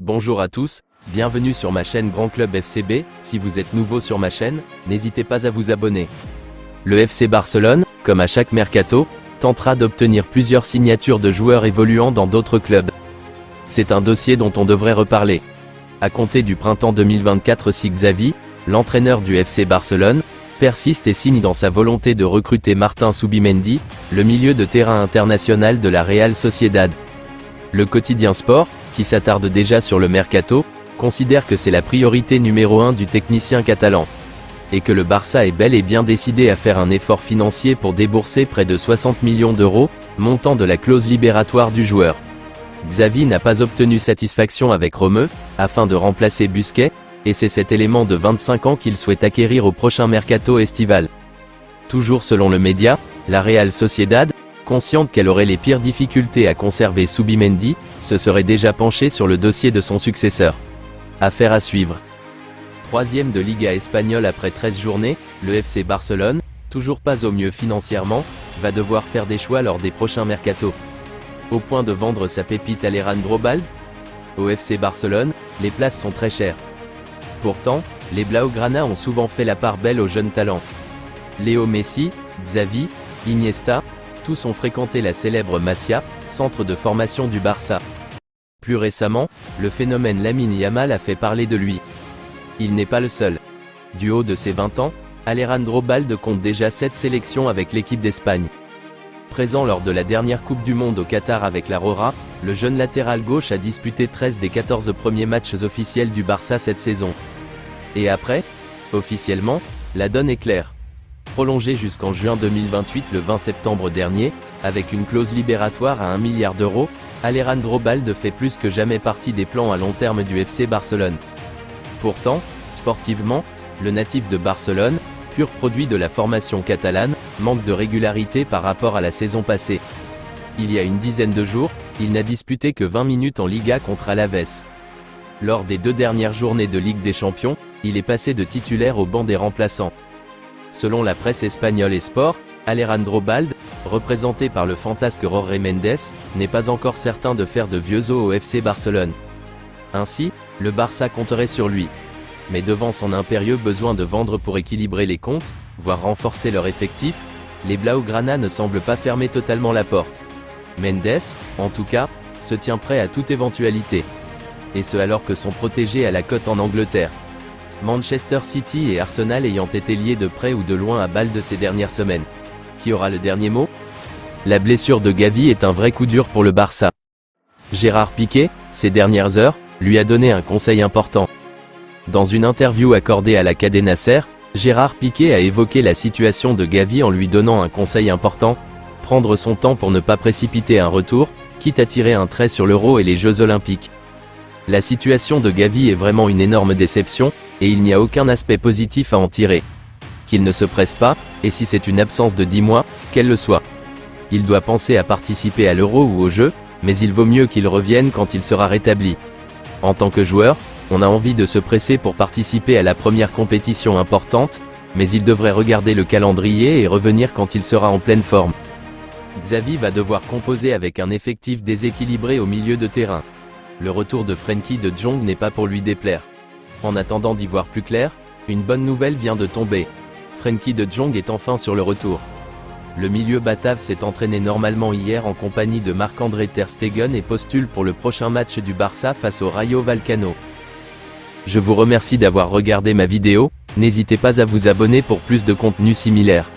Bonjour à tous, bienvenue sur ma chaîne Grand Club FCB. Si vous êtes nouveau sur ma chaîne, n'hésitez pas à vous abonner. Le FC Barcelone, comme à chaque mercato, tentera d'obtenir plusieurs signatures de joueurs évoluant dans d'autres clubs. C'est un dossier dont on devrait reparler. À compter du printemps 2024, si Xavi, l'entraîneur du FC Barcelone, persiste et signe dans sa volonté de recruter Martin Zubimendi, le milieu de terrain international de la Real Sociedad. Le quotidien Sport, qui s'attarde déjà sur le mercato, considère que c'est la priorité numéro 1 du technicien catalan. Et que le Barça est bel et bien décidé à faire un effort financier pour débourser près de 60 millions d'euros, montant de la clause libératoire du joueur. Xavi n'a pas obtenu satisfaction avec Romeu, afin de remplacer Busquets, et c'est cet élément de 25 ans qu'il souhaite acquérir au prochain mercato estival. Toujours selon le média, la Real Sociedad, consciente qu'elle aurait les pires difficultés à conserver Zubimendi, se serait déjà penchée sur le dossier de son successeur. Affaire à suivre. Troisième de Liga espagnole après 13 journées, le FC Barcelone, toujours pas au mieux financièrement, va devoir faire des choix lors des prochains mercatos. Au point de vendre sa pépite Alejandro Balde? Au FC Barcelone, les places sont très chères. Pourtant, les Blaugrana ont souvent fait la part belle aux jeunes talents. Léo Messi, Xavi, Iniesta, tous ont fréquenté la célèbre Masia, centre de formation du Barça. Plus récemment, le phénomène Lamine Yamal a fait parler de lui. Il n'est pas le seul. Du haut de ses 20 ans, Alejandro Balde compte déjà 7 sélections avec l'équipe d'Espagne. Présent lors de la dernière Coupe du Monde au Qatar avec la Rora, le jeune latéral gauche a disputé 13 des 14 premiers matchs officiels du Barça cette saison. Et après, officiellement, la donne est claire. Prolongé jusqu'en juin 2028 le 20 septembre dernier, avec une clause libératoire à 1 milliard d'euros, Alejandro Balde fait plus que jamais partie des plans à long terme du FC Barcelone. Pourtant, sportivement, le natif de Barcelone, pur produit de la formation catalane, manque de régularité par rapport à la saison passée. Il y a une dizaine de jours, il n'a disputé que 20 minutes en Liga contre Alaves. Lors des 2 dernières journées de Ligue des Champions, il est passé de titulaire au banc des remplaçants. Selon la presse espagnole et Sport, Alejandro Balde, représenté par le fantasque Jorge Mendes, n'est pas encore certain de faire de vieux os au FC Barcelone. Ainsi, le Barça compterait sur lui. Mais devant son impérieux besoin de vendre pour équilibrer les comptes, voire renforcer leur effectif, les Blaugrana ne semblent pas fermer totalement la porte. Mendes, en tout cas, se tient prêt à toute éventualité. Et ce alors que son protégé a la cote en Angleterre. Manchester City et Arsenal ayant été liés de près ou de loin à Balde ces dernières semaines. Qui aura le dernier mot? La blessure de Gavi est un vrai coup dur pour le Barça. Gérard Piqué, ces dernières heures, lui a donné un conseil important. Dans une interview accordée à la Cadena Ser, Gérard Piqué a évoqué la situation de Gavi en lui donnant un conseil important: prendre son temps pour ne pas précipiter un retour, quitte à tirer un trait sur l'Euro et les Jeux Olympiques. La situation de Gavi est vraiment une énorme déception, et il n'y a aucun aspect positif à en tirer. Qu'il ne se presse pas, et si c'est une absence de 10 mois, qu'elle le soit. Il doit penser à participer à l'Euro ou aux Jeux, mais il vaut mieux qu'il revienne quand il sera rétabli. En tant que joueur, on a envie de se presser pour participer à la première compétition importante, mais il devrait regarder le calendrier et revenir quand il sera en pleine forme. Xavi va devoir composer avec un effectif déséquilibré au milieu de terrain. Le retour de Frenkie de Jong n'est pas pour lui déplaire. En attendant d'y voir plus clair, une bonne nouvelle vient de tomber. Frenkie de Jong est enfin sur le retour. Le milieu batave s'est entraîné normalement hier en compagnie de Marc-André Ter Stegen et postule pour le prochain match du Barça face au Rayo Vallecano. Je vous remercie d'avoir regardé ma vidéo, n'hésitez pas à vous abonner pour plus de contenu similaire.